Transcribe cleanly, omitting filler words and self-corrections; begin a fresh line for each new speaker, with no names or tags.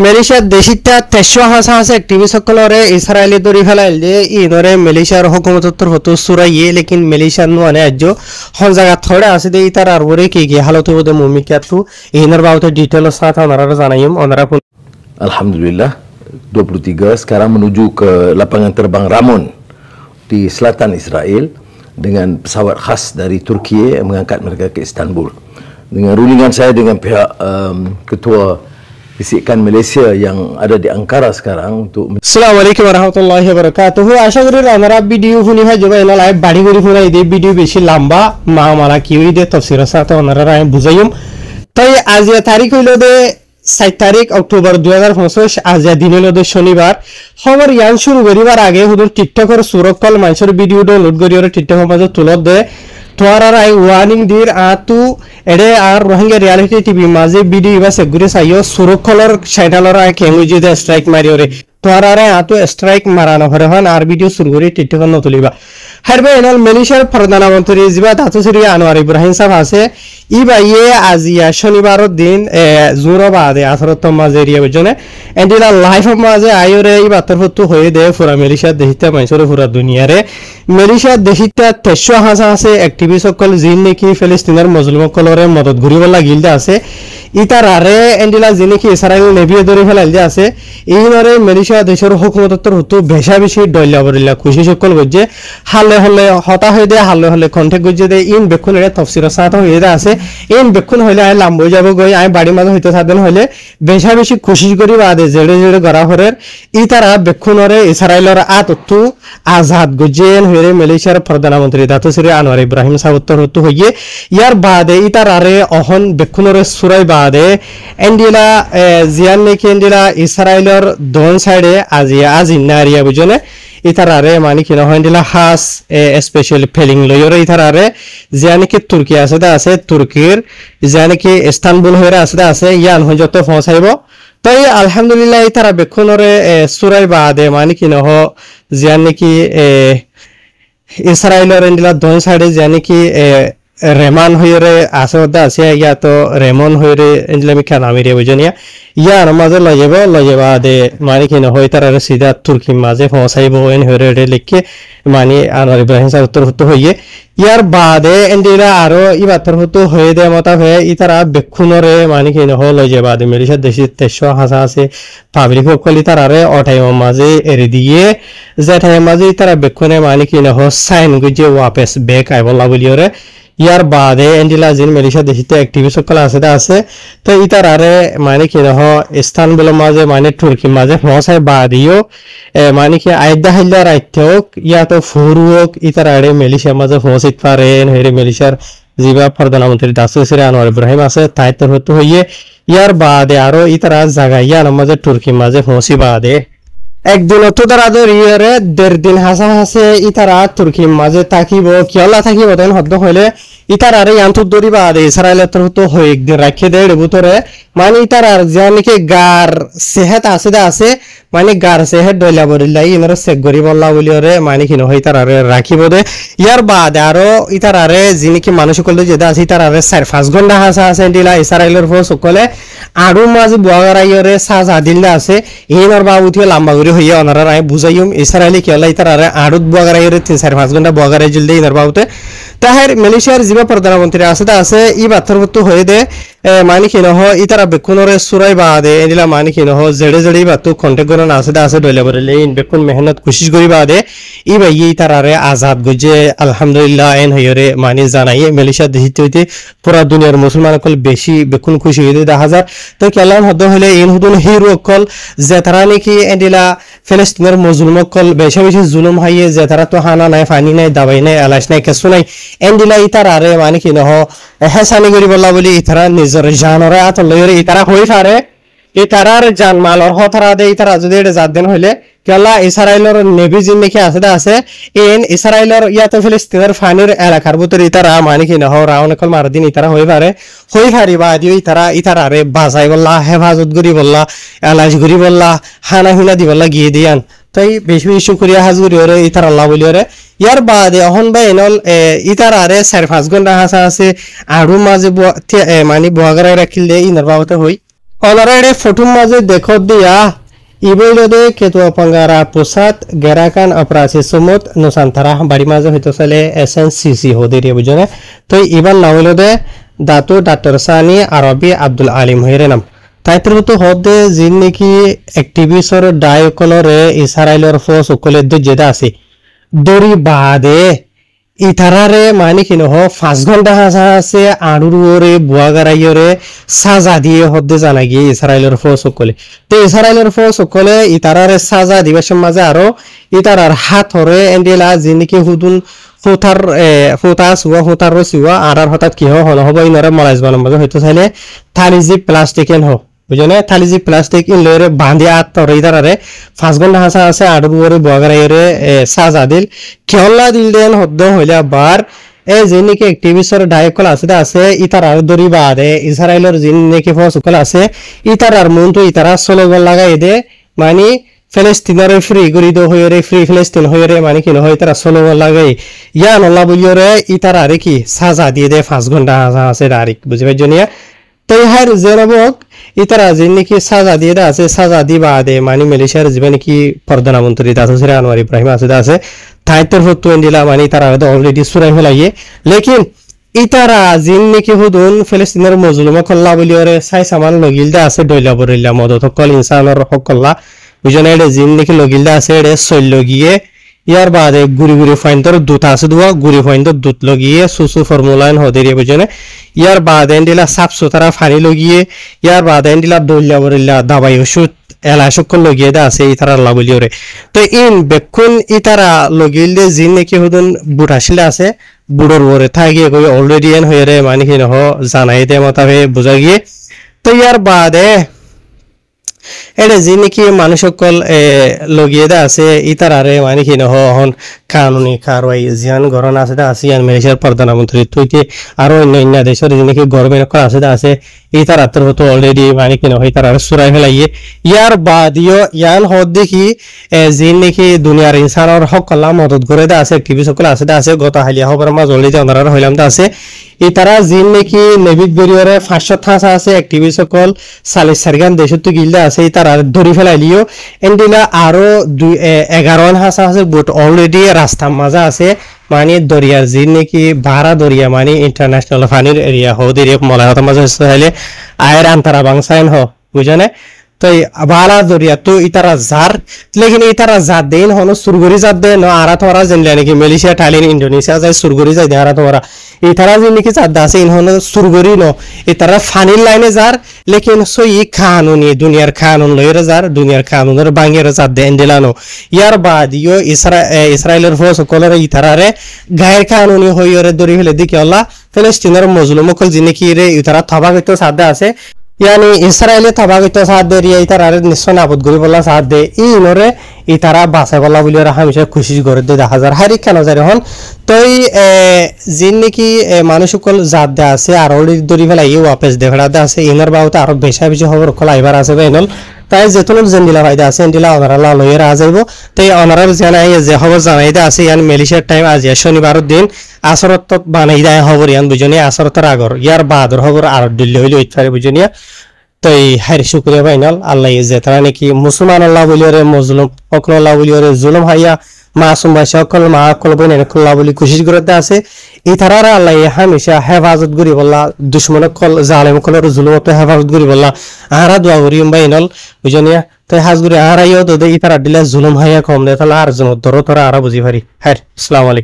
মালয়েশিয়ার দেশিটা 1300 হাসা আছে টিভি সকলরে ইসরায়েলি দরি ফেলাইল যে ইনরে মালয়েশিয়ার হুকুমতর হতো সুরাইয়ে লেকিন মালয়েশিয়ার নুয়ানে আজ হন জায়গা থড়ে আছে দে ইতার আর ওরে কি হালত হতে মুমিকাতু ইনর বাউতে ডিটেইল সাথে ওনারা জানাইম ওনারা
Alhamdulillah 23 sekarang menuju ke lapangan terbang Ramon di selatan Israel dengan pesawat khas dari Turki yang mengangkat mereka ke Istanbul. Dengan rundingan saya dengan pihak ketua bisikan Malaysia yang ada di Ankara sekarang untuk
Assalamualaikum warahmatullahi wabarakatuh. আশা করি আমরা video শুনি হয় জবা এলা live বাড়ি করে শুনাই দে video বেশি লম্বা মালা কি হই দে তফসিরের সাথে ওনারা আমি বুঝাইম। তাই আজ তারিখ হইল দে 7 তারিখ অক্টোবর 2025 আজ দিন হইল দে শনিবার। খবর ইয়ান শুরু করিবার আগে হুদুর টিকটকের সুরক্ষল মানুষের ভিডিও ডাউনলোড করি ওর টিকটকের মাঝে তুলত দে তোয়ারার আই ওয়ার্নিং দির আতু এডে আর রোহিঙ্গা রিয়ালিটি টিভি মাঝে ভিডিও বা সেগুরে চাইও সুরক্ষলর সাইডালর আই কেঙ্গুজি দে স্ট্রাইক মারিওরে তোয়ারারে আতু স্ট্রাইক মারানো হরে হন আর ভিডিও শুরু করে টিকটক নতুলিবা হারবে এনাল মালয়েশিয়ার প্রধানমন্ত্রী জিবা দাতুসরি আনোয়ার ইব্রাহিম সাহেব আছে ই বাইয়ে আজিয়া শনিবারের দিন জোর বাদে আসরত মাঝে রিয়া বুঝনে এন্ডিলা লাইফ মাঝে আইরে ই বাতর হতো হয়ে দে পুরা মালয়েশিয়ার দেশিতা মাইসরে পুরা দুনিয়ারে মালয়েশিয়ার দেশিতা 1300 হাসা আছে অ্যাক্টিভিস্ট সকল জিন নাকি ফিলিস্তিনের মুসলিম সকলরে মদত ঘুরিব লাগিল দে আছে ইতারারে এন্ডিলা জিন কি ইসরায়েল নেভি ধরে ফেলাইল দে আছে এইনরে মালয়েশিয়া দেশের হুকুমতর হতো বেশা বেশি ডল্লা বরিলা খুশি সকল গজে হালে হলে হতা হয়ে দে হালে হলে কন্টেক্ট গজে দে ইন বেকুনের তফসিরের সাথে হয়ে দে আছে ইন বেকুন হইলে আই লাম্বই যাব গই আই বাড়ি মাঝে হইতে থাকেন হইলে বেশা বেশি খুশি করি বাদে জেড়ে জেড়ে গড়া হরের ইতারা বেকুনরে ইসরায়েলের আততু আজাদ গজেন হইরে মালয়েশিয়ার প্রধানমন্ত্রী দাতুসরি আনোয়ার ইব্রাহিম সাউত্তর হতো হইয়ে ইয়ার বাদে ইতারারে অহন বেকুনরে সুরাই বাদে এন্ডিলা জিয়ান নেকি এন্ডিলা ইসরায়েলের দন সাইডে আজি নারিয়া বুঝনে ইতারারে মানে কি নহয় এন্ডিলা হাস স্পেশাল ফিলিং লয়রে ইতারারে জিয়ান কি তুর্কি আছে দা আছে তুর্কির জিয়ান কি ইস্তানবুল হইরে আছে ইয়ান হই যত পৌঁছাইব তাই আলহামদুলিল্লাহ ইতারা বেকুনরে সুরাই বাদে মানে কি নহ জিয়ান নাকি ইসরায়েলের এন্ডিলা দন সাইডে জিয়ান কি রেমান হইরে আছে আছে ইয়া তো রেমন হইরে এন্ডিলামি খানামিরে বুঝনিয়া ইয়ার মাঝে লজেবা দে মানে কি নয় তার সিধা তুর্কি মাঝে পৌঁছাইব এন হইরে লিখে মানে আনোয়ার ইব্রাহিম সাহেব উত্তর হতো হইয়ে ইয়ার বাদে এন্ডিলা আরো ই বাতর হতো হয়ে দে মতা হয়ে ইতারা বেক্ষুনরে মানে কি নহ লজেবা দে মালয়েশিয়ার দেশে 1300 হাসা আছে পাবলিক সকলি তারারে অটাইম মাঝে এরি দিয়ে যেটাই মাঝে তারা বেক্ষুনে মানে কি নহ সাইন গুজে ওয়াপস বেক আইবলা বলিওরে ইয়ার বাদে এন্ডিলা জিন মালয়েশিয়া দেশিতে অ্যাক্টিভিস্ট সকল আছে তো ইতারারে মানে কি নহ ইস্তানবুল মাঝে মানে তুর্কি মাঝে পৌঁছাই বাদিও মানে কি আইদা হাইলা রাইতক ইয়া তো ফুরুক ইতারারে মালয়েশিয়া মাঝে পৌঁছিত পারে হইরে মালয়েশিয়ার জিবা প্রধানমন্ত্রী দাতুসরি আনোয়ার ইব্রাহিম আছে তাই তো হতো হইয়ে ইয়ার বাদে আরো ইতারা জায়গা ইয়ার মাঝে তুর্কি মাঝে পৌঁছি বাদে একদিন তো তারা ধরিয়ে 1.5 দিন হাসা হাসে ইতারা তুর্কি মাঝে থাকিব কিয়লা থাকিব তেন হদ্দ হইলে ইতারারে ইয়ান্তুর দরি বাদে ইসরায়েলের তো হয়ে একদিন রাখে দেয় বুতরে মানে ইতারার জানিকে গার সেহেত আছে মানে গার সেহেত ডইলা বরিলাই ইনর চেক করি বললা বলিওরে মানে কি নহয় ইতারারে রাখিব দে ইয়ার বাদে আরো ইতারারে যিনিকি মানুষ সকল যেটা আছে ইতারারে 4-5 ঘন্টা হাসা আছে দিলা ইসরায়েলের ফো সকলে আরো মাঝে বুয়াগারাইরে সাজা দিলে আছে ইনর বাবু থিয়ে লম্বা করে হইয়া ওনারা আমি বুঝাইম ইসরায়েলি কিয়লা ইতারারে আরুত বুয়াগারাইরে 3-4-5 ঘন্টা বুয়াগারাই জলদে ইনর বাবুতে তাহের মালয়েশিয়ার জিবা প্রধানমন্ত্রী আছে ই বাথরবত হয়ে দে মানে কি নহ ইতারা বেকুনরে সুরাই বাদে এদিলা মানে কি নহ জেড়ে বাতু কন্টেক্ট করন আছে ডইলা বলে ইন বেকুন মেহনত কোশিশ করি বাদে ই ভাই ইতারারে আজাদ গজে আলহামদুলিল্লাহ এন হইরে মানে জানাই মালয়েশিয়া দেশিতে হইতে পুরা দুনিয়ার মুসলমান সকল বেশি বেকুন খুশি হইতে 10,000 তো কেলান হদ হলে ইন হুদুন হিরো সকল যে তারা নাকি এদিলা ফিলিস্তিনের মুসলিম সকল বেশি জুলুম হাইয়ে যে তারা তো হানা নাই পানি নাই দাবাই নাই আলাস নাই কিছু নাই এন্ডিলা ইতারারে মানে কি নহ হেসানি করি বললা বলি ইতারা নিজের জানরে আত লইরে ইতারা হই পারে ইতারার জানমালর হতারা দে ইতারা যদি এটা জাত দেন হইলে কেলা ইসরায়েলের নেভি জিন নাকি আছে এন ইসরায়েলের ইয়াতে ফিলিস্তিনের ফানির এলাকার ভিতরে ইতারা মানে কি নহ রাউন্ড কল মার দিন ইতারা হই পারি বা দিও ইতারারে বাজাই বললা হেফাজত করি বললা এলাজ করি বললা হানা হুনা দি বললা গিয়ে দিয়ান তাই বেশি শুকরিয়া হাজুরি ওরে ইতার আল্লাহ বলি ওরে ইয়ার বাদে অহন ভাই এনল ইতারারে 4-5 ঘন্টা হাসা আছে আরো মাঝে মানে বুয়াগারাই রাখিলে ইনার বাবতে হই অনারে ফটো মাঝে দেখো দিয়া ইবইলদে কেতুয়া পাঙ্গারা প্রসাদ গেরাকান অপরাসি সুমত নুসান্তারা বাড়ি মাঝে হইতো চলে SNCC হদিরে বুঝনে তো ইবান নাওলদে দাতু ডাক্তার সানি আরবি আব্দুল আলিম হইরে নাম তাইতর তো হদে জিন নাকি অ্যাক্টিভিস্টর ডায়কলরে ইসরাইলের ফোর্স সকলে যেটা আছে দড়ি বাদে ইতারারে মানে কি নহ 5 ঘন্টা হাসা আছে আড়ুরে বুয়াগারাইরে সাজা দিয়ে হদ্দে জানা গিয়ে ইসরায়েলের ফোর্স সকলে তো ইসরায়েলের ফোর্স সকলে ইতারারে সাজা দিবসের মাঝে আরো ইতারার হাত হরে এন্ডেলা যিনিকে হুদুন ফুতার রসিওয়া আর হঠাৎ কি হন হব ইনরে মলাইজ বানার মাঝে হয়তো চাইলে থালিজি প্লাস্টিক এন হোক বুঝনে থালিজি প্লাস্টিক ইন লইরে বাঁধি আত্মরে ইতারারে 5 ঘন্টা হাসা আছে আড়ুরে বুয়াগারাইরে সাজা দিল কেহলা দিল দেন হদ্দ হইলে আবার এই যে নাকি অ্যাক্টিভিস্টর ডায়কল আছে ইতারার দড়ি বাদে ইসরায়েলের যিনি নাকি ফসকল আছে ইতারার মন তো ইতারা স্লোগান লাগাই দে মানে ফিলিস্তিনের ফ্রি গরিদ হইরে ফ্রি ফিলিস্তিন হইরে মানে কি হয় তারা স্লোগান লাগাই ইয়া নল্লা বলিয়রে ইতারারে কি সাজা দিয়ে দে 5 ঘন্টা আছে ডাইরেক্ট বুঝি পাইছো নিয়া তাই হার জেরবক ইতারা যে নাকি সাজা দিয়ে দা আছে সাজা দিবা দে মানে মালয়েশিয়ার যে নাকি প্রধানমন্ত্রী তাসির আনোয়ার ইব্রাহিম আছে তাইতর হতো এন্ডিলা মানে তারা অলরেডি সুরাই ফেলাইয়ে লেকিন ইতারা জিন নাকি হুদুন ফিলিস্তিনের মজলুম কল্লা বলিওরে সাই সামান লগিলদা আছে দইলা বরিল্লা মদত কল ইনসানর হকল্লা বুঝনে এডে জিন নাকি লগিলদা আছে এডে সৈল গিয়ে ইয়ার বাদে গুড়ি ফাইন্তর দুধ আছে দুয়া গুড়ি ফাইন্তর দুধ লগিয়ে সুসু ফর্মুলাইন হদেরিয়ে বুঝনে ইয়ার বাদে এন্ডিলা সাফ সুতরা ফানি লগিয়ে ইয়ার বাদে এন্ডিলা দইলা বরিল্লা দাবাই ওষুধ এলাশক লগিয়ে দা আছে ইতারা আল্লাহ বলিওরে তো ইন বেক্ষণ ইতারা লগিল দে জিন নাকি হুদুন বুট আসলে আছে বুড়োর ওরে থাকিয়ে কই অলরেডি এন হইরে মানে কি নহ জানাই দে মতাবে বুঝা গিয়ে তো ইয়ার বাদে এটা যে নাকি মানুষ সকল লগিয়ে দা আছে ইতারারে মানে কি নহ হন কানুনি কারওয়াই জিয়ান গরন আছে দা আসিয়ান মালয়েশিয়ার প্রধানমন্ত্রী তুইতে আরো অন্য দেশের যে নাকি গভর্নমেন্ট আছে দা আছে ইতারা তোর তো অলরেডি মানে কি নহ ইতারা সুরাই ফেলাইয়ে ইয়ার বাদিও ইয়ান হদ দেখি যে নাকি দুনিয়ার ইনসানের হক কল্লা মদত করে দা আছে টিভি সকল আছে দা আছে গত হালিয়া খবর মাঝ অলরেডি ওনারা হইলাম দা আছে ইতারা জিন নাকি নেভিক বেরিয়রে 500 থাসা আছে অ্যাক্টিভি সকল 40 সারগান দেশত গিলদা আছে ইতারা ধরি ফেলাইলিও এন্ডিলা আরো 11 হাসা আছে বুট অলরেডি রাস্তা মাজা আছে মানে দরিয়ার জিন নাকি বারা দরিয়া মানে ইন্টারন্যাশনাল ফানির এরিয়া হদির মলাহত মাঝে হইলে আয়ের আন্তরা বাংসাইন হ বুঝনে তো বালা দরিয়া তো ইতারা জার লেকিন ইতারা জাত দেন হনো সুরগরি জাত দে ন আরা তোরা জেনলে নাকি মালয়েশিয়া থাইল্যান্ড ইন্দোনেশিয়া যায় সুরগরি যায় আরা তোরা ইতারা যে নাকি জাত আছে ইন হনো সুরগরি ন ইতারা ফানির লাইনে যার লেকিন সই কানুনি দুনিয়ার কানুন লইরে যার দুনিয়ার কানুনের বাঙ্গের জাত দে এন্ডেলানো ইয়ার বাদিও ইসরায়েলের ফোর্স কলরে ইতারারে গায়ের কানুনি হইরে দরি ফেলে দিকে আল্লাহ ফিলিস্তিনের মজলুম কল যে নাকি রে ইতারা থবাগত সাদা আছে यानी इस्राएल थबागित साथ दे रही है इतारा निश्चय नाबद गरी बोला साथ दे इनरे इतारा बासे बोला बोली रहा हमेशा खुशी करे दे 10,000 हर एक नजर हन तो जिन की मानुष को जात दे आसे আর অলরেডি দরি ফেলা এই ওয়াপস দেখাড়া দে আছে ইনার বাউতে আর বেশা বেশি খবর খোলা এবার আছে বেনল তাই যেতন জেন্দিলা ফায়দা আছে এন্ডিলা অনারালা লইরা আজাইব তাই অনারাল জানাই যে খবর জানাই দে আছে ইয়ান মালয়েশিয়ার টাইম আজ শনিবারের দিন আসরত বানাই দেয় খবর ইয়ান বুঝনি আসরতের আগর ইয়ার বাদর খবর আর দিল্লি হইল ইতফারে বুঝনিয়া তাই হারি শুকরিয়া বাইনাল আল্লাহ যে তারা নাকি মুসলমান আল্লাহ বলিরে মজলুম অকল আল্লাহ বলিরে জুলুম হাইয়া মাসুম ভাই সকল মা কল বইনে আল্লাহ বলি কোশিশ করতে আছে এই তারারা আল্লাহ হামেশা হেফাজত করি বললা দুশমন কল জালেম কলর জুলুমত হেফাজত করি বললা আহারা দোয়া করিম বাইনাল বুঝনিয়া তাই হাজগুরি আহারাইও তো দেই তারা দিলে জুলুম হাইয়া কম দে তাহলে আর জন দর তোরা আর বুঝি পারি হ্যাঁ আসসালামু আলাইকুম।